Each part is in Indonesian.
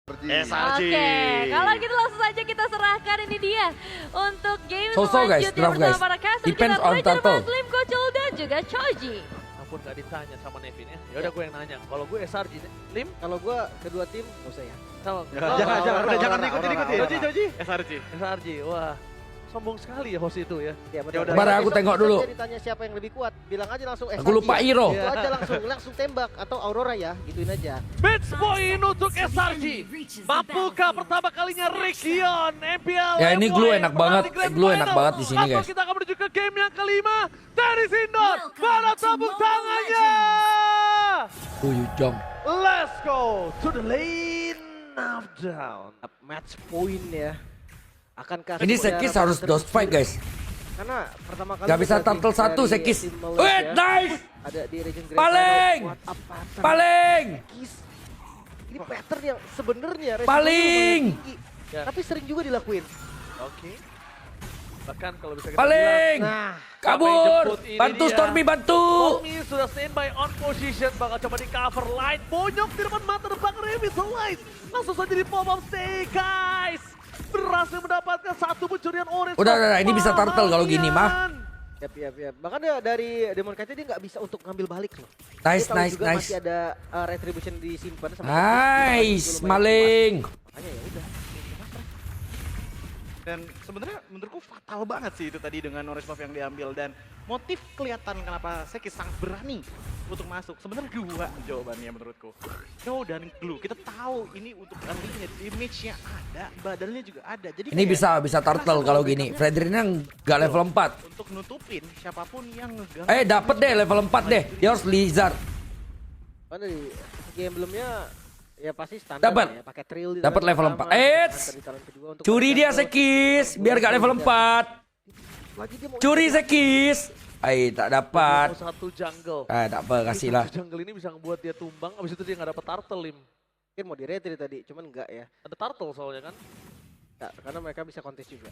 SRG. Oke, kalau gitu langsung saja kita serahkan ini dia untuk game guys, selanjutnya draft guys. bersama para caster Depends kita on Belajar turtle. Muslim, Kocul dan juga Choji. Ampun gak ditanya sama Nevin ya. Yaudah gue yang nanya. Kalau gue SRG nih. Lim? Kalau gue kedua tim nggak usah ya. Sama. Jangan ikutin. Joji. SRG. SRG. Wah. Sombong sekali ya host itu ya. Ya, Ya udah. Mari aku tengok dulu. Ditanya siapa yang lebih kuat, bilang aja langsung Aku lupa SRG. hero. Itu aja langsung tembak atau Aurora ya, gituin aja. Match point untuk SRG. Mampukah pertama kalinya Region MPL? Ya, ini glue enak banget. Glue enak banget di sini, Atau guys. kita akan menuju ke game yang kelima. Dari Sindor. Mana tepuk tangannya? Jong. Let's go to the lane of down. Match point ya. Akankah Ini Sekis harus dose fight, guys. Karena pertama kali Gak bisa kita turtle dari satu Sekis. tim Malaysia, Wait, nice. ada di region Grand Paling. Final. What a pattern. Paling. Sekis. Ini pattern yang sebenarnya resikonya Paling. lumayan tinggi, Ya. tapi sering juga dilakuin. Oke. Bahkan kalau bisa kita Paling. Nah, Kabur. jemput ini Bantu dia. Stormy, bantu. Stormy sudah standby on position, bakal coba di cover light. Bonyok di depan mata depan Revitalize. Langsung saja di pop up stay, guys. Berhasil mendapatkan satu pencurian orange. Udah, ini bisa turtle kalau gini, mah. Yap. Bahkan dia dari Demon Kite dia nggak bisa untuk ngambil balik loh. Nice, Dia tahu nice, juga nice. masih ada retribution disimpan sama Nice, Sekis. Lumayan maling. kuat. Makanya ya udah. Dan sebenarnya menurutku fatal banget sih itu tadi dengan orange buff yang diambil, dan motif kelihatan kenapa Sekis sangat berani untuk masuk. Sebenarnya dua jawabannya menurutku. No dan Glue. Kita tahu ini untuk early-nya, damage-nya ada, badannya juga ada. Jadi Ini kayak bisa turtle kalau gini. Fredrina nggak level 4. untuk nutupin siapapun yang ngegang. Dapet deh level 4 deh. Dia harus Lizard. Karena di game belumnya ya pasti standar Dapat. ya, pakai trill di Dapat talent level pertama, 4. di talent kedua untuk Curi dia turtle. Sekis biar gak level 4. Lagi dia mau Curi Sekis. Tak dapat. Mau satu jungle. Tak apa, kasih lah. Satu jungle ini bisa ngebuat dia tumbang, abis itu dia nggak dapat turtle, Lim. mungkin mau di retreat tadi, cuman enggak ya. Ada turtle soalnya kan. Enggak, karena mereka bisa kontes juga.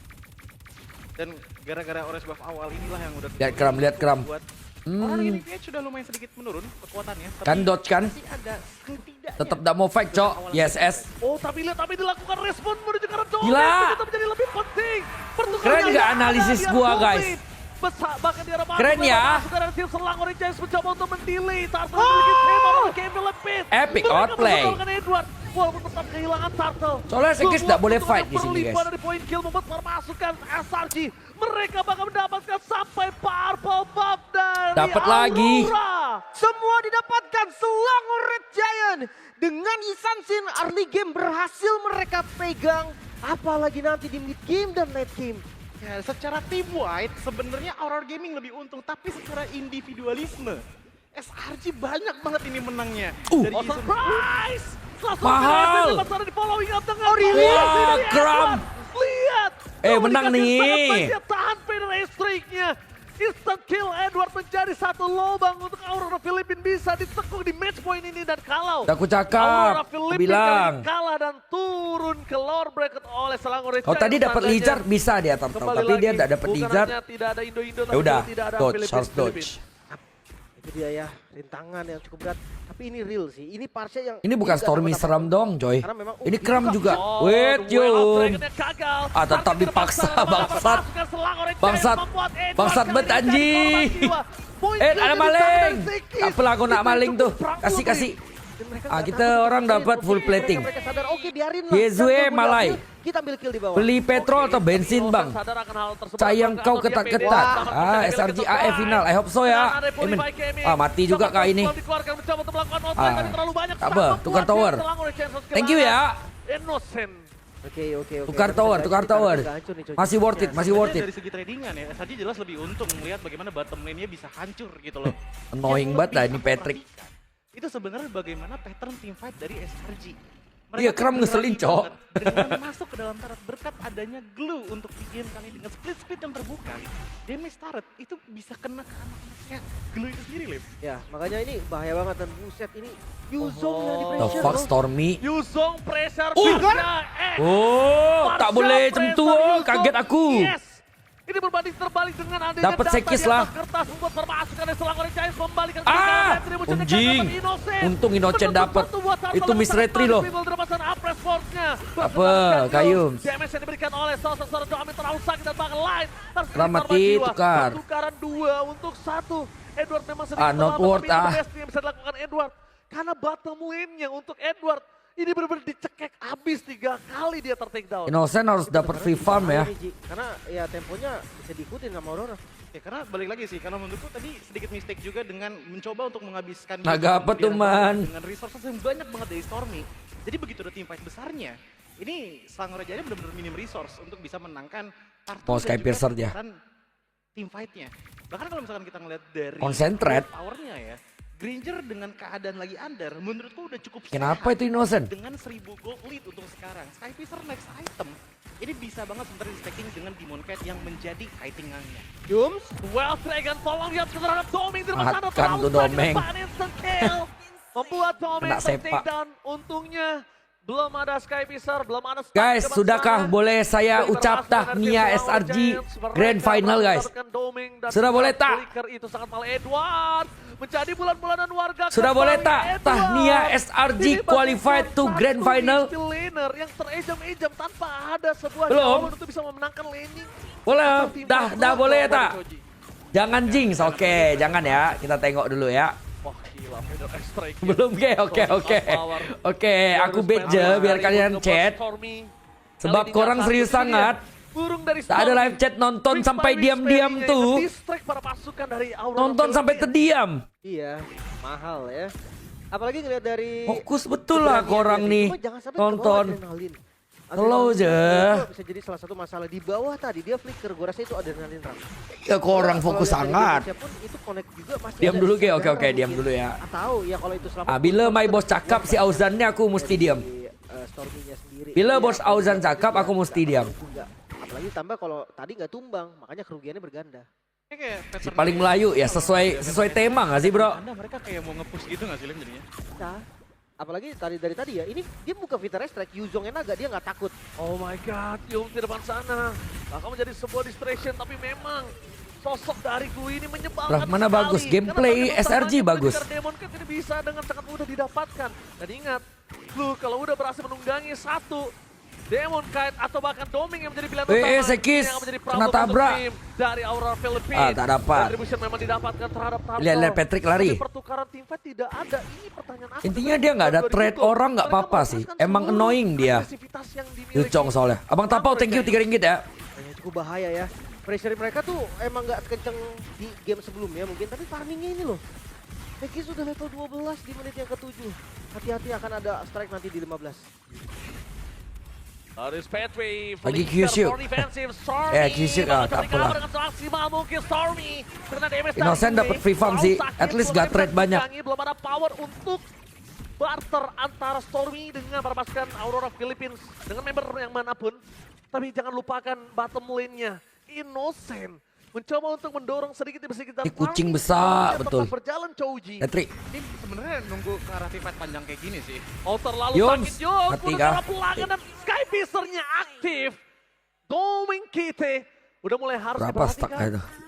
Dan gara-gara orange buff awal inilah yang udah Lihat kram. buat orang ini dia sudah lumayan sedikit menurun kekuatannya. Tapi Kan dodge kan? masih ada setidaknya. Tetap gak mau fight, Cok. YSS. Oh, tapi dilakukan respon menuju ke arah Joel. Gila. Itu menjadi lebih penting. Pertukaran Keren yang nggak ada analisis di gua, arah guys? Goblin. Bahkan di arah Keren ya. Masuk dari tim selang Orange Giants mencoba untuk mendelay. Turtle memiliki tema game lebih. Epic Mereka outplay. mencoba Edward. Walaupun tetap kehilangan Turtle. Soalnya Sekis nggak boleh Untuk fight di sini, berlimpah guys. dari poin kill membuat pasukan SRG. Mereka bakal mendapatkan sampai purple buff dari Dapat lagi. Aurora. Semua didapatkan Selangor Red Giant dengan Isansin early game berhasil mereka pegang, apalagi nanti di mid game dan late game. Ya, secara team wide sebenarnya Aurora Gaming lebih untung, tapi secara individualisme SRG banyak banget ini menangnya. Dari Oh, Isun- surprise! Langsung Mahal. di following up dengan Wah, kram. Lihat. Menang nih. Sangat baik, dia tahan Vader Ace-Streak-nya. Instant kill Edward menjadi satu lubang untuk Aurora Philippines bisa ditekuk di match point ini, dan kalau Udah aku Aurora cakap. Aku Philippines bilang. kali ini kalah dan turun ke lower bracket oleh Selangor Red Kalau Giants, tadi dapat tandanya Lizard bisa dia turtle, kembali tapi dia lagi. tidak dapat Bukan Lizard. hanya tidak ada Indo-Indo, Ya tapi udah, juga tidak ada dodge, harus dodge. Itu dia ya, rintangan yang cukup berat. Tapi ini real sih, ini Parsha yang... Ini bukan nggak Stormy dapat seram apa-apa. dong, coy. Karena memang Ini kram dibuka. juga. Oh, Wait, duel of Yum. Dragon-nya gagal. Tetap Target dipaksa, dipaksa, bangsat. pasukan Selangor Red Giants Bangsat. membuat Edward Bangsat kali bet, ini jadi anjing. korban jiwa. Poin Ada kill maling. dari Sekis. Tak apalah aku nak Kita maling tuh. cukup Kasih, perang, kasih. Dan mereka Ah, nggak kita takut orang untuk dapat kill. full Oke, plating. Mereka sadar, oke biarin lah. Yezue Dan tunggu Malai. diambil, kita ambil kill di bawah. Beli petrol atau bensin, Oke, Bang? sadar akan hal tersebut. Sayang Atau kau dia ketat-ketat. pede sama SRG kita AF final. I hope so ya. Dan ada Poli Amin. by Kemi. Mati juga Sama kak ini. Cosplay dikeluarkan, mencoba untuk melakukan outplay, tapi terlalu banyak. Tak apa, Sangat tukar kuat tower. ya, Selangor Red Giants Thank you ya. Innocent. Oke. Tukar tower, tukar tower. Masih worth it, masih worth it. Dari segi tradingan ya, SRG jelas lebih untung melihat bagaimana bottom lane-nya bisa hancur gitu loh. Annoying Yang banget lah lebih ini aku Patrick. perhatikan, itu sebenarnya bagaimana pattern team fight dari SRG. Iya, Kram ngeselin, Cok. Dengan masuk ke dalam turret berkat adanya glue untuk di game kali dengan split yang terbuka. Damage turret itu bisa kena ke anak-anaknya glue itu sendiri, Lip. Ya, makanya ini bahaya banget dan buset ini Yuzong yang di The pressure fuck loh. Stormy. Yuzong pressure Kan? picknya. Oh, tak boleh macam tu. Kaget aku. Yes. Ini berbanding terbalik dengan adanya Dapat data Sekis di atas lah. kertas membuat permasukan dari Selangor Giants kembalikan ke Ah, Retribution dengan anjing. dapat Innocent. Untung Innocent Menutup dapat. pintu buat Turtle Itu dan Miss sangat Retri manis loh. Minggu dapatkan Apres for untungnya. Apa, Kayum? Damage yang diberikan oleh sosok Domi terlalu sakit dan bahkan lain. Kram mati, tukar. Tukaran 2 untuk 1. Edward memang sedikit not terlambat, worth, tapi ini the best yang bisa dilakukan Edward. Karena bottom lane-nya untuk Edward ini benar-benar dicekek abis 3 kali dia ter-take down. Innocent harus dapat free farm ya. Karena ya temponya bisa diikutin sama Aurora. Ya karena balik lagi sih, karena menurutku tadi sedikit mistake juga dengan mencoba untuk menghabiskan Naga apa tuh, man? dengan resources yang banyak banget dari Stormy. Jadi begitu ada teamfight besarnya, ini Selangor Jaya benar-benar minim resource untuk bisa menangkan part Mau Skypiercer dia. teamfight-nya. Bahkan kalau misalkan kita ngeliat dari Concentrate. powernya ya, Granger dengan keadaan lagi under, menurutku udah cukup Kenapa sehat itu Innocent? dengan 1000 gold lead untuk sekarang. Skypiercer next item, ini bisa banget sebenarnya di stacking dengan Demon Cat yang menjadi fighting-nya. Jums, Well, Dragon tolong lihat terhadap Doming di depan sana. Makan Terlalu tuh sakit, Doming. depan instant kill. Membuat Doming Kena sepak. take down. Untungnya belum ada Skypiercer, belum ada stun Guys, ke depan sudahkah sana. boleh saya Jadi ucap berhasil tah dari Nia Flower SRG Giants. Grand Mereka Final guys? mendapatkan Doming dan Sudah boleh tak? Flicker itu sangat mahal Edward. Menjadi bulan-bulanan warga. Sudah kembali boleh tak? Edward. Tah Nia SRG Ini qualified bagaikan to Grand satu Final? mid laner yang terejam-ejam tanpa ada sebuah Belum. jawaban untuk bisa memenangkan laning. Boleh, Tim dah Blue boleh dari tak? Koji. Jangan jinx, oke, jangan ya. Kita tengok dulu ya. Wah gila, Feather Strike. Belum ke, oke. Oke, aku bet je biar kalian chat. Sebab korang serius sangat. Tak ada live chat nonton sampai diam-diam tuh. Nonton sampai terdiam. iya, mahal ya. Apalagi ngeliat dari Fokus betul lah keberanian korang dia. nih Cuma jangan sampai nonton. kebawa adrenalin. Slow Adrenalin je. itu bisa jadi salah satu masalah di bawah tadi dia flicker. Gue rasa itu adrenalin rush. Ya korang Kalau fokus lihat dari sangat. Indonesia pun itu connect juga masih Diam ada dulu ke, sejarah oke, diam mungkin. dulu ya. Atau ya kalau itu selama Bila my bos cakap si Auzannya aku mesti diam. Stormy-nya sendiri. Bila Iya, bos Auzan cakap aku mesti diam. juga. Apalagi tambah kalau tadi nggak tumbang, makanya kerugiannya berganda. Ini kayak Si pattern paling dari- Melayu ya sesuai tema gak sih bro? Anda mereka kayak mau nge-push gitu nggak sih Lim jadinya? Nah, apalagi dari tadi ya, ini dia buka Vita Strike, Yuzongnya naga, dia nggak takut. Oh my god, Yum di depan sana. Bahkan menjadi sebuah distraction, tapi memang sosok dari Glue ini menyebalkan Lah, mana sekali. bagus, gameplay Karena bagian SRG utamanya bagus. pengejar Demon Cat ini bisa dengan sangat mudah didapatkan. Dan ingat, Glue kalau udah berhasil menunggangi satu Demon Kite atau bahkan Doming yang menjadi pilihan utama, Sekis, yang menjadi kena problem untuk tabrak. tim dari Aurora Philippines. Ah, tak dapat. Contribution memang didapatkan terhadap Turtle. Lihat Patrick lari. Tapi pertukaran team fight tidak ada. Ini pertanyaan aku. Intinya dia nggak ada trade orang nggak apa-apa sih. Emang annoying dia. Lucong soalnya. Abang Tapau thank you 3 ringgit ya. Kayaknya cukup bahaya ya. Pressure mereka tuh emang nggak kenceng di game sebelumnya mungkin, tapi farmingnya ini loh. Neki sudah level 12 di menit yang ke-7. Hati-hati akan ada strike nanti di 15. Harus Petri, Lagi Flicker Q-shoot. for defensive, Stormy. Q-shoot, Bakal tak coba apalah. dengan semaksimal mungkin Stormy. Kena damage Innocent dari dapat free farm Terlalu sih. sakit, At least belum gak bisa trade banyak. ditunggangi, belum ada power untuk barter antara Stormy dengan para pasukan Aurora Philippines. Dengan member yang manapun. Tapi jangan lupakan bottom lane-nya. Innocent. Mencoba untuk mendorong sedikit demi sedikit. Ini kucing farming besar, tetap betul. berjalan Chouji. Patrick. Ini sebenarnya nunggu ke arah fight panjang kayak gini sih. Oh terlalu Yums, sakit Yums, mati udah kah? para pelanggan dan Skypiercer-nya aktif. Doming Kite udah mulai harus Berapa stack diperhatikan. itu?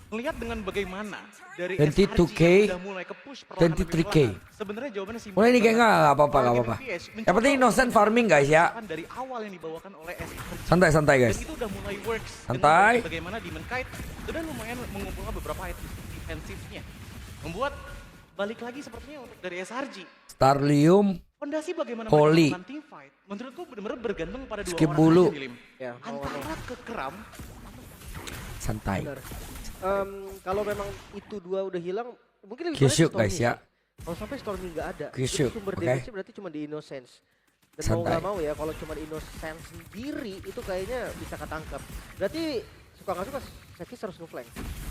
Melihat dengan bagaimana dari 22K, SRG udah mulai ke push 23K. Sebenarnya jawabannya simpel. Mulai nih kayak banget. nggak apa-apa, nggak apa-apa. Yang penting Innocent farming guys ya. Dari awal yang dibawakan oleh SRG. Santai-santai Dan guys. itu udah mulai works. Santai. Dengan bagaimana Demon Kite udah lumayan mengumpulkan beberapa item defensifnya. Membuat balik lagi sepertinya untuk dari SRG. Starlium. Fondasi bagaimana Holy. mereka melakukan team fight, menurutku benar-benar bergantung pada dua Skip orang bulu. aja nih, Lim. Ya, mau Antara ke Kram, Santai. benar. Kalau memang itu dua udah hilang, mungkin lebih Q-shoot banyak guys Stormy. ya. Kalau sampai Stormy nggak ada, Q-shoot, itu sumber oke. damage-nya berarti cuma di Innocence. Dan mau Santai. nggak mau ya, kalau cuma di Innocence sendiri itu kayaknya bisa ketangkap. Berarti suka nggak suka, Sekis harus nge-flank.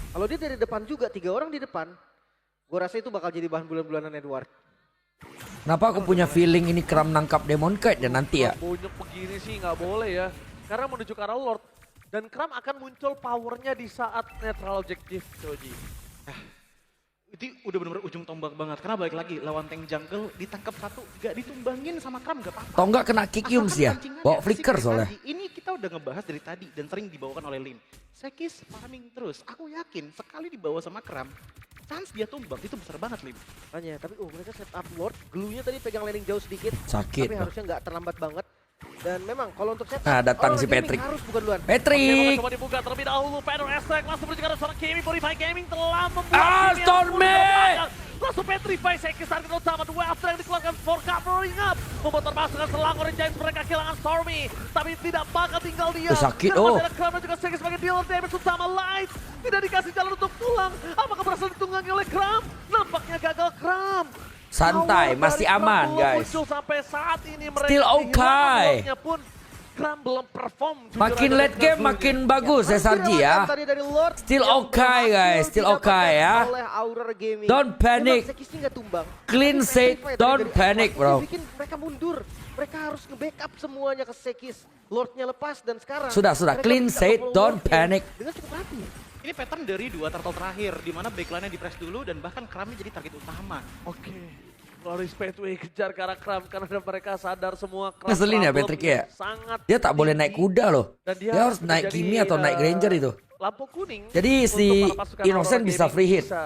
Kalau dia dari depan juga, 3 orang di depan, gue rasa itu bakal jadi bahan bulan-bulanan Edward. Kenapa aku punya feeling ini Kram nangkap Demon Kite dan nanti ya. Bonyok begini sih nggak boleh ya. Karena menuju ke arah Lord. Dan Kram akan muncul powernya di saat netral objektif, Chouji. itu udah benar-benar ujung tombak banget. Karena balik lagi, lawan tank jungle ditangkap satu, gak ditumbangin sama Kram gak apa-apa. Atau enggak kena kick Yums Asalkan ya. pancingannya Bawa si flicker soalnya. SRG. Ini kita udah ngebahas dari tadi dan sering dibawakan oleh Lin. Sekis farming terus. Aku yakin sekali dibawa sama Kram, chance dia tumbang itu besar banget, Lim. Makanya, tapi mereka set up Lord, glue-nya tadi pegang landing jauh sedikit. Sakit Tapi loh. harusnya nggak terlambat banget. Dan memang kalau untuk set up, Nah, datang si Gaming Patrick. harus bukan duluan. Oke, Patrick. coba dibuka terlebih dahulu. Pedro Estek langsung menuju ke arah seorang Kimi. Purify Gaming telah membuat Ah, Kimi yang Stormy! mudah belakang. Langsung Petrify Sekis target utama. Dua after yang dikeluarkan for covering up. Membuat termasukkan Selangor Giants, mereka kehilangan Stormy. Tapi tidak bakal tinggal dia. Sakit, Dan oh. masih ada Kram dan juga Sekis sebagai dealer damage utama. Light tidak dikasih jalan untuk pulang. Apakah berhasil ditunggangi oleh Kram? Nampaknya gagal Kram. Santai, Power masih dari Kram aman, belum guys. muncul sampai saat ini. Mereka Still kehilangan okay. Lordnya pun Kram belum perform. Jujur Makin aja late dengan game dulunya. makin bagus ya Sarji ya. Tadi dari Lord Still yang okay, berhasil guys. Still didapatkan okay, ya. oleh Aurora Gaming. Don't panic. Memang Sekisnya nggak tumbang. Clean Tapi slate, Petrify don't tadi dari panic, awal bro. itu bikin mereka mundur. Mereka harus nge-backup semuanya ke Sekis. Lordnya lepas dan sekarang Sudah, mereka clean bisa slate, nge-follow don't Lordnya panic. dengan cukup rapi. Ini pattern dari 2 turtle terakhir, di mana backline-nya di press dulu dan bahkan Kramnya jadi target utama. Oke. Glory Speedway kejar ke arah Kram karena mereka sadar semua Kram Ngeselin ya problem Patrick ya? sangat Dia tak boleh naik tinggi. kuda loh. Dan Dia harus naik menjadi, Kimi atau naik Granger itu. Lampu kuning. Jadi untuk si para pasukan Innocent Aurora bisa Gaming free hit. Bisa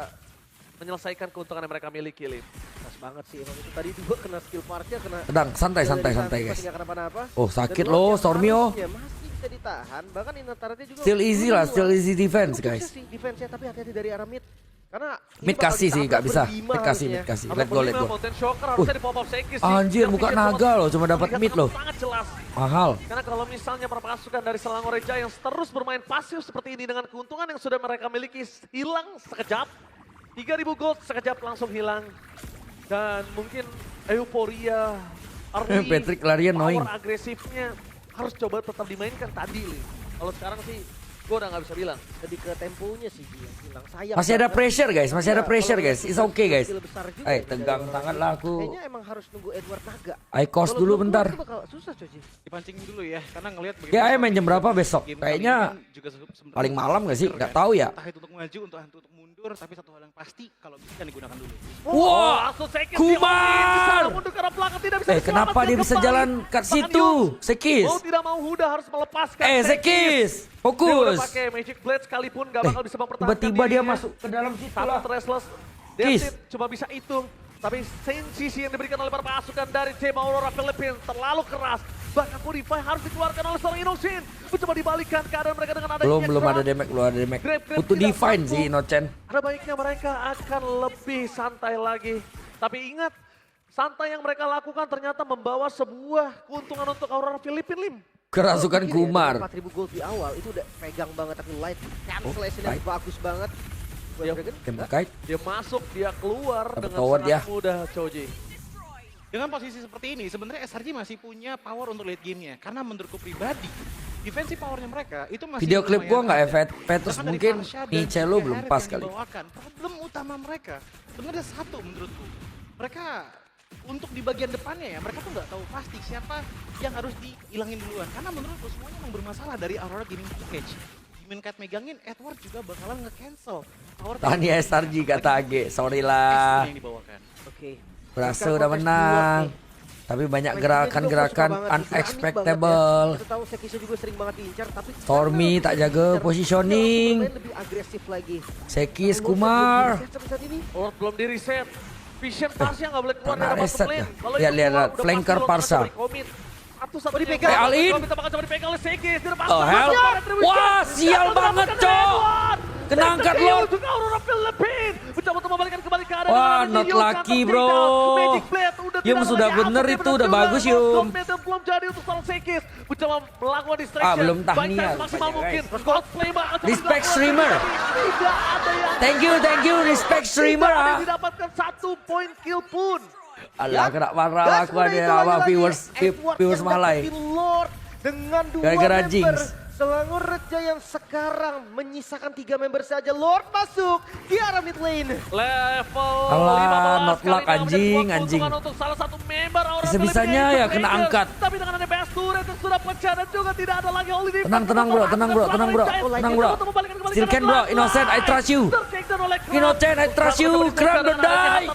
menyelesaikan keuntungan yang mereka miliki, Lim. Pas banget sih emang itu tadi juga kena skill parknya kena. Tenang, santai, dari santai, sana santai, masih guys. nggak kenapa-napa. Oh, sakit Dan loh, Lord yang Stormy, oh. harusnya masih bisa ditahan, bahkan Inataratnya juga Still easy lah, still easy defense Bagusnya guys. sih defense-nya, tapi hati-hati dari arah mid. Karena Mid ini bakal kasih sih, ditabrak gak bisa. berlima Mid kasih, harusnya. mid kasih. Atau Let go, let go. Mountain Shocker harusnya di pop-up Sekis sih. Anjir, Yang buka bikin naga cuma loh, cuma dapat terlihat mid loh. sangat jelas. Mahal. Karena kalau misalnya para pasukan dari Selangor Giants terus bermain pasif seperti ini dengan keuntungan yang sudah mereka miliki hilang sekejap. 3.000 gold sekejap langsung hilang. Dan mungkin euforia, early, Patrick larian annoying. power agresifnya harus coba tetap dimainkan tadi, Li. Kalau sekarang sih gue udah nggak bisa bilang. Jadi ke temponya sih dia hilang. Sayang. Masih ada banget. pressure guys, masih ada Ya, pressure kalau guys. It's untuk okay guys. skill besar juga Eh, ya tegang dari tangan Aurora. lah aku. Kayaknya emang harus nunggu Edward Naga. I cost Kalau dulu belum bentar. keluar itu bakal susah coy. Dipancing dulu ya, karena ngelihat Ya, ayah main jam berapa besok? game kali Kayaknya ini kan juga sebenarnya paling malam gak sih? mundur Nggak kan. tahu ya. Entah itu untuk maju, untuk mundur, tapi satu hal yang pasti kalau bisa kan digunakan dulu. Wah, langsung Sekis Kumar! di mundur ke arah belakang, tidak bisa Kenapa dia bisa kembali. jalan ke Bahkan situ? Yus, Sekis. mau tidak mau Huda harus melepaskan Sekis. Dia udah Fokus. pakai Magic Blade sekalipun gak bakal bisa mempertahankan Tiba-tiba dia dirinya. masuk ke dalam situ Sama lah. Restless. Kiss. David cuma bisa hitung. Tapi sensisi yang diberikan oleh para pasukan dari tim Aurora Philippines terlalu keras. Bahkan Purify harus dikeluarkan oleh seorang Innocent. Mencoba dibalikan keadaan mereka dengan adanya Belum ada Grab. damage, belum ada damage. Grab Butuh tidak define mampu. sih Innocent. Ada baiknya mereka akan lebih santai lagi. Tapi ingat, santai yang mereka lakukan ternyata membawa sebuah keuntungan untuk Aurora Philippines, Lim. Kerasukan Pikir ya, Kumar. 4.000 gold di awal itu udah pegang banget, tapi light cancellation yang Light. bagus banget. Buat Dia- Dragon, Game enggak. kite. Dia masuk, dia keluar Dapat dengan tower sangat dia. mudah, Choji. Dengan posisi seperti ini, sebenarnya SRG masih punya power untuk late game-nya. Karena menurutku pribadi, defensive powernya mereka itu masih Video klip gua lumayan nggak ada. Petrus Bahkan dari mungkin Farsha dan Nice lo juga belum Harith pas yang kali. dibawakan. Problem utama mereka sebenarnya satu menurutku. Mereka untuk di bagian depannya ya, mereka tuh nggak tahu pasti siapa yang harus dihilangin duluan. Karena menurutku semuanya emang bermasalah dari Aurora Gaming package. Dimin Kite megangin, Edward juga bakalan nge-cancel. Power Tahan ya SRG kata Age. Sorry S lah. yang dibawakan. Oke. Berasa Sekarang udah kontes menang. dua nih. Tapi banyak Magic Blade juga gua suka gerakan-gerakan banget, berani unexpectable. banget ya. Kita tahu Sekisnya juga sering banget diincar, tapi Stormy sekarang tak jaga diincar. positioning. Dia langsung bermain lebih agresif lagi. Sekis Lord Kumar. belum di-reset sampai saat ini. Lord belum di reset. Vision Parsa nggak boleh keluar Tanah dari reset bottom lane. ya. Kalau Lihat, itu lihat, keluar, lihat. udah Flanker pasti Lord Parsa. akan commit. Satu-satunya dipegang. yang All in. kita bakal coba dipegang oleh Sekis. Dia udah Oh, hell. Wah, sial banget, Cok. Kena angkat, Lord. Juga Aurora Philippines. Mencoba untuk membalikan kembali keadaan. Wah, dengan not Yum lucky, counter bro. takedown. Magic Blade udah Yum tidak sudah lagi bener apa, itu, bener udah juga. bagus, Yum. Dominator belum jadi untuk seorang Sekis. Mencoba melakukan distraction. belum Baik tahniah time maksimal rupanya, mungkin. guys. Cosplay banget. Respect streamer. Tidak ada yang Thank you, respect streamer tidak ada ah. yang didapatkan 1 poin kill pun. Alah, kena marah Gas aku udah ada itu apa lagi-lagi. viewers Edward yang malai. dapetin Lord dengan dua Gara-gara member. Jinx. Selangor Reja yang sekarang menyisakan 3 member saja. Lord masuk di arah mid lane. Level Alah, 15 not luck, kali ini anjing, menjadi anjing. keuntungan untuk salah satu member Aurora Bisa-bisanya Philippines, ya kena Ranger. angkat. Tapi dengan ada best turret yang sudah pecah dan juga tidak ada lagi holy defense. Tenang, bro, tenang, bro, tenang, bro. Tenang, bro. Still can, bro. Innocent, I trust you. Innocent, I trust you. Kram don't die.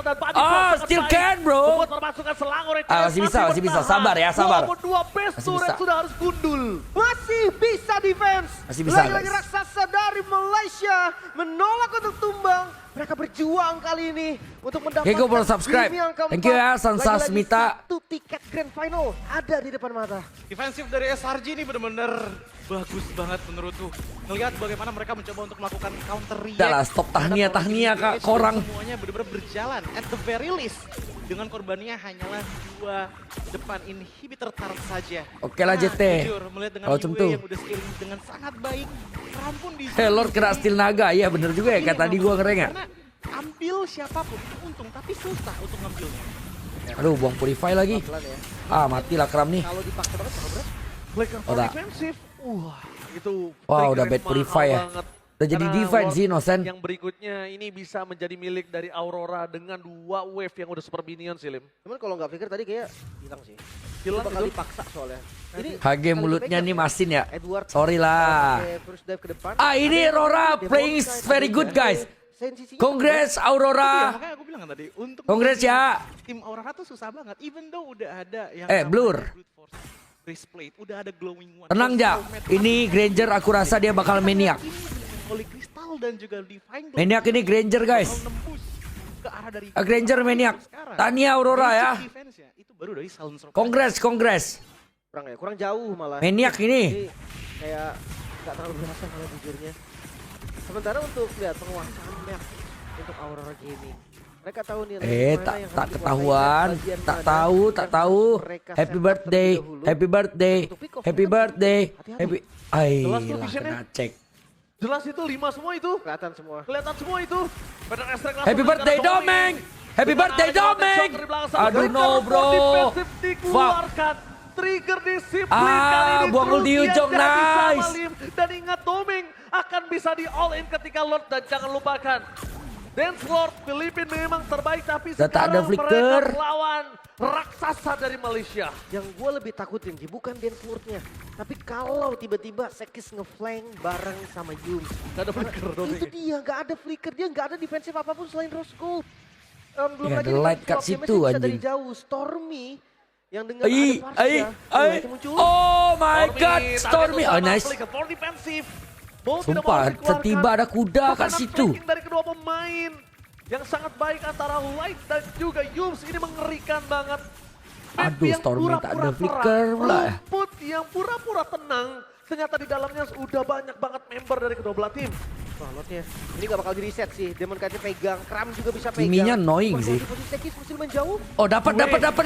dan Bunny Ah, sangat still baik. can, bro. Membuat permasukan selang oleh CS Masih bisa. bertahan. Sabar ya, sabar. Walaupun dua base Masih turret bisa. sudah harus gundul. Masih bisa defense. Masih bisa, Lagi-lagi guys. raksasa dari Malaysia menolak untuk tumbang. Mereka berjuang kali ini untuk mendapatkan Oke, go for subscribe. game yang keempat. Thank you ya, Sansa Lagi-lagi Smita. satu tiket grand final ada di depan mata. Defensif dari SRG ini benar-benar bagus banget menurutku. Ngelihat bagaimana mereka mencoba untuk melakukan counter react. Udah lah, stop tahnia-tahnia, Kak, korang. Semuanya benar-benar berjalan at the very least. Dengan korbannya hanyalah 2 depan inhibitor turret saja. Oke lah, JT. Jujur, melihat dengan Kalau Yue tentu. yang udah scaling dengan sangat baik. Ram pun di Lord kena steel naga. Iya bener juga ya, kayak tadi gua ngereng ya. Karena ambil siapapun itu untung, tapi susah untuk ngambilnya. Aduh, buang purify lagi. Pelan ya. Ah, matilah Kram nih. Kalau dipaksa banget bakal berat. Flicker for Udah. defensive. Wah, itu Wah, trigger udah yang bad mahal purify ya. banget. Udah jadi Karena defense Lord sih, Innocent. Yang berikutnya ini bisa menjadi milik dari Aurora dengan 2 wave yang udah super minion sih, Lim. Cuman kalau nggak pikir tadi kayak hilang sih. Hilang Itu bakal itu. dipaksa soalnya. Ini HG mulutnya nih masin ya. Edward Sorry lah. pakai first dive ke depan. Ah, ini Ada Aurora Demon playing Knight, very ada good, guys. Sensisinya Congrats Iya, Aurora. makanya aku bilang kan tadi, untuk Congrats ya. tim Aurora tuh susah banget. Even though udah ada yang Blur. namanya Brute Force, Breastplate, udah ada Glowing One. Tenang Ja. Ini Granger aku rasa dia bakal maniak. Holy Crystal dan juga Divine Glove Maniak ini Granger, guys. bakal nembus ke arah dari Granger maniak. sekarang. Tania Aurora ya. Basic defense-nya itu baru dari Silencer. Congrats. kurang jauh malah. Maniak ini. Jadi kayak nggak terlalu berasa kalau jujurnya. Sementara untuk lihat penguasaan map untuk Aurora Gaming. Mereka tahu nih lane mana Tak yang harus tak dikuasai ketahuan. dan bagian Tak mana tahu, yang tak harus tahu. mereka Happy set up birthday. terlebih dahulu. Happy birthday. Untuk pick off Happy mereka birthday. hati-hati. Happy Ay, Jelas tuh lah visionnya. kena cek. Jelas itu 5 semua itu. Kelihatan semua. Kelihatan semua itu. Pedang Estrek langsung Happy birthday dengan Domeng. Happy Dengan birthday adanya Domeng. shot dari belakang sana. Aduh no Trigger bro. for defensive Fuck. dikeluarkan. Trigger disiplin Ah, kali ini. buang terus ulti dia ujung, jadi sama nice. Lim. Dan ingat Domeng akan bisa di all in ketika Lord. Dan jangan lupakan. Dance Lord Filipina memang terbaik. Tapi Udah tak ada sekarang flicker. mereka melawan raksasa dari Malaysia. Yang gue lebih takutin sih bukan dance lordnya, tapi kalau tiba-tiba Sekis ngeflank bareng sama Yum. Gak ada flicker Domeng. Itu dia, nggak ada flicker, dia nggak ada defensif apapun selain Rose Gold. Belum Ya, lagi ada dengan light cut swap situ, damage-nya bisa dari anjing. jauh. Stormy yang dengan Ai, ada ai, Varsha, ai. nanti muncul. Oh my Stormy, god, target Stormy. Oh utama, nice. flicker for defensive. Mau tidak mau Sumpah, harus dikeluarkan. setiba ada kuda kat Tekanan situ. flanking dari kedua pemain yang sangat baik antara Light dan juga Yums ini mengerikan banget. Map Aduh, yang Stormy tak ada pura-pura flicker perang, pula ya. rumput yang pura-pura tenang. Ternyata di dalamnya udah banyak banget member dari kedua belah tim. Wah, lotnya. Ini gak bakal di reset sih. Demon Knight pegang, Kram juga bisa pegang. Kiminya annoying sih. Posisi Sekis masih menjauh. Oh dapat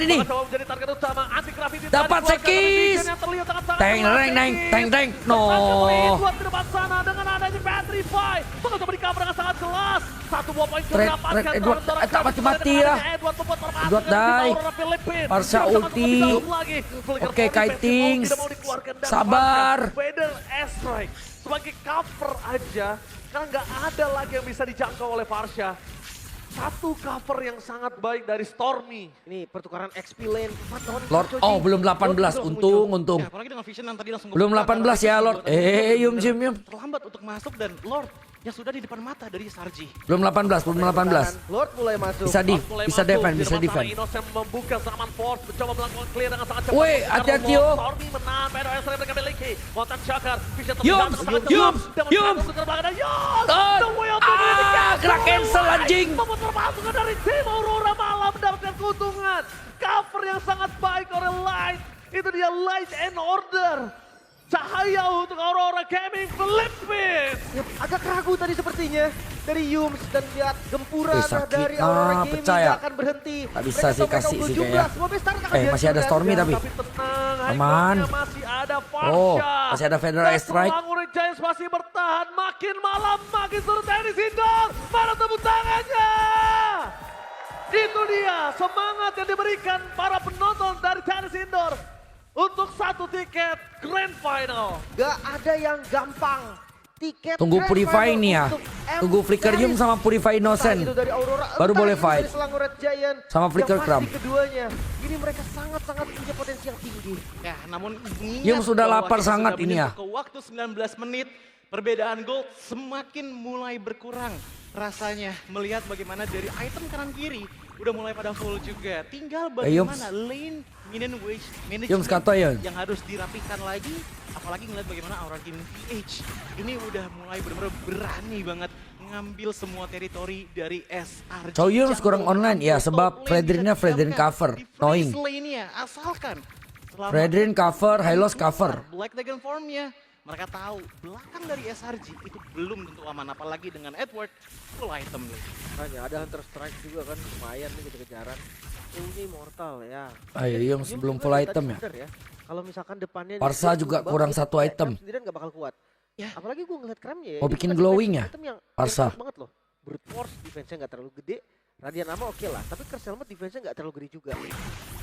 ini. Coba menjadi target utama anti gravity. Dapat Sekis. Teng. No. Buat ke depan sana dengan adanya Petrify. Mencoba di cover dengan sangat jelas. Satu buah poin Trade, didapatkan. Edward, Seorang tak mati-mati ya. Edward membuat permasukan Edward dengan tim die. Aurora Philippines. Varsha Tidak dapat ulti. lebih dalam lagi. Flicker Oke, for defensive. Kiting. Tidak mau dikeluarkan dan Sabar. Varsha. Vader airstrike. Sebagai cover aja. Karena nggak ada lagi yang bisa dijangkau oleh Varsha. Satu cover yang sangat baik dari Stormy. Ini pertukaran XP lane. Lord, oh belum 18, untung. Ya, apalagi dengan vision yang tadi langsung Belum ngebuka 18 ya, karena Lord. Yum. terlambat untuk masuk dan Lord yang sudah di depan mata dari Sarji. Belum 18. Lord mulai masuk. Bisa di, Mulai bisa masuk, defend, di bisa depan defend. sana Innocent membuka serangan force, mencoba melakukan clear dengan sangat cepat. Woi, Karena hati-hati, Lord yo. Stormy menahan Pedro Ezra yang mereka miliki. Montan Shakar, bisa Yums, terlihat dengan sangat Yums, cepat. Dan Yums. masuk ke belakang dan Yums. Oh, The way of the winning ah, kena cancel, anjing. Membuat permasukan dari tim Aurora malah mendapatkan keuntungan. Cover yang sangat baik oleh Light. Itu dia Light and Order. Cahaya untuk Aurora Gaming Philippines. Ya, agak ragu tadi sepertinya dari Yums dan lihat gempuran sakit. dari Aurora Gaming Percaya. gak akan berhenti. Tak bisa Mereka sih tahu mereka kasih unggul sih 17. kayaknya. Mobil Star akan Masih ada dihancurkan. Stormy tapi. Tapi tenang, Aman. high groundnya masih ada Varsha. Oh, masih ada Federal Dan Airstrike. Selangor Giants masih bertahan. Makin malam, makin seru tenis indoor. Mana tepuk tangannya? Itu dia semangat yang diberikan para penonton dari tenis indoor. Untuk satu tiket Grand Final. Gak ada yang gampang. Tiket Tunggu Grand Purify Final nih ya. untuk M Tunggu Flicker Yum Series. sama Purify Entah Innocent. itu dari Aurora, Baru entah boleh itu fight. dari Selangor Red Giant. Sama Flicker yang Cram. pasti keduanya. Ini mereka sangat-sangat punya potensi yang tinggi. Ya, namun Yum sudah bahwa lapar kita sangat sudah ini ya. menyentuh ke waktu 19 menit, perbedaan gold semakin mulai berkurang. Rasanya melihat bagaimana dari item kanan kiri udah mulai pada full juga. Tinggal Yoms. bagaimana lane minion Yoms management kata ya. yang harus dirapikan lagi. Apalagi ngeliat bagaimana Aura Team PH ini udah mulai benar-benar berani banget ngambil semua teritori dari SRG. Chow Yun kurang online ya sebab Fredrinnya Fredrin cover. Knowing. Asalkan selama Fredrin cover, Hylos cover. Black Dragon formnya, mereka tahu belakang dari SRG itu belum tentu aman, apalagi dengan Edward full item nih. Makanya ada Hunter Strike juga kan lumayan nih kejar-kejaran. Ini Immortal ya. Ayo Yoms Yum belum juga full tadi item ya. bener Kalau misalkan depannya Parsa juga kurang satu item. Sendirian gak bakal kuat. Ya. Apalagi gue ngeliat Kramnya ya. Mau itu bikin kasih glowing ya? item yang Parsa. kuat banget loh. Brute Force defense-nya gak terlalu gede. Radiant Armor oke lah, tapi Curse Helmet defense-nya gak terlalu gede juga.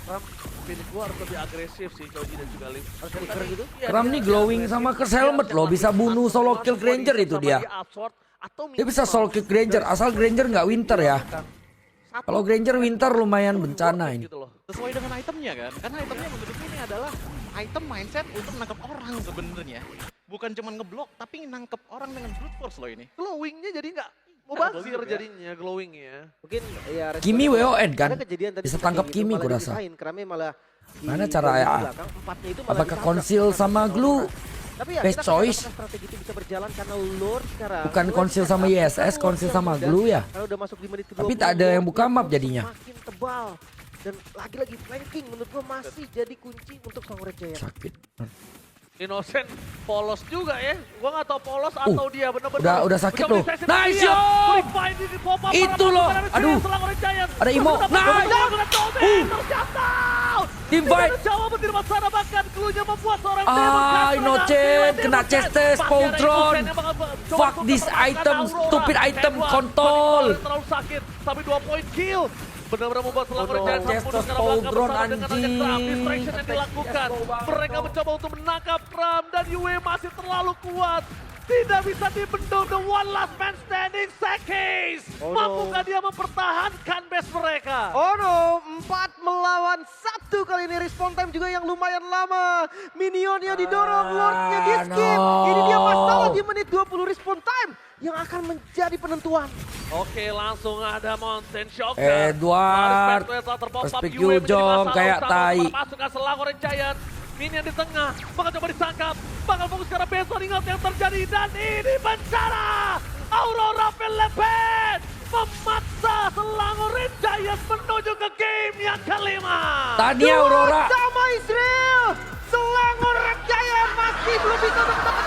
Ram, pilih gua harus lebih agresif sih Choji dan juga Lim. Harus flicker gitu. Iya, Kram dia nih harus glowing agresif. sama Curse Dia Helmet harus loh, bisa lakukan bunuh solo semua kill Granger sama itu dia. Upsword atau Dia bisa minimal solo kill Granger asal Granger nggak winter ya. satu Kalau Granger winter lumayan bencana ini. gitu loh. Sesuai dengan itemnya kan, karena itemnya menurutku ini adalah item mindset untuk nangkep orang sebenarnya. Bukan cuma ngeblok, tapi nangkep orang dengan brute force loh ini. Glowingnya jadi nggak Nggak mubazir glowing juga. jadinya glowingnya. Mungkin ya Kimi responnya WON kan? ada kejadian tadi Bisa seperti tangkap gitu, Kimi malah gua rasa. dipisahin. Kramnya malah Mana di cara bagian ya? belakang, empatnya itu malah Apakah ditabrak konsil sama sama Aurora. glue? Tapi ya Best kita choice. apakah strategi itu bisa berjalan karena Lord sekarang. Bukan Lord konsil sama sekarang ISS, bukan konsil Lord sama yang mudah. glue ya? Kalau udah masuk di menit ke-20, Tapi tak ada yang buka Lord map pun jadinya. Semakin tebal. Dan lagi-lagi flanking menurut gua masih jadi kunci untuk Samurai Giant. Sakit. Innocent polos juga ya. Gua nggak tahu polos atau dia benar-benar. udah sakit mencoba loh. defensive Nice, dia. yo! Free fight di pop-up Itu para loh. pasukan dari Aduh. Samurai Giant. Ada Imo. Terus Nice. terjatuh. Team fight. Menjawab petir sana bahkan cluenya membuat seorang Innocent kena chestes, Poltron. Fuck this item, stupid item, kontol. Terlalu sakit, tapi 2 poin kill. Benar-benar membuat Samurai no. Giant Chestes, membunuh secara belakang Poltron, bersama dengan anjing. Kram. Distraction yang dilakukan. Mereka mencoba untuk menangkap Kram dan Yue masih terlalu kuat. Tidak bisa dibendung, the one last man standing, Sekis. Oh, no. Mampukah dia mempertahankan base mereka? Oh no, 4 melawan 1 kali ini respawn time juga yang lumayan lama. Minionnya didorong, Lordnya di skip. no. Ini dia masalah di menit 20 respawn time yang akan menjadi penentuan. Oke, langsung ada Mountain Shocker. Edward, respect you, Jom, kayak tai. Pasukan Selangor Giant. Minion di tengah, bakal coba disangkap. Bakal fokus ke arah Besson, ingat yang terjadi. Dan ini bencana. Aurora Philippines memaksa Selangor Giant menuju ke game yang kelima. Tadi Aurora. Sama Israel, Selangor Giant masih belum bisa untuk mendapatkan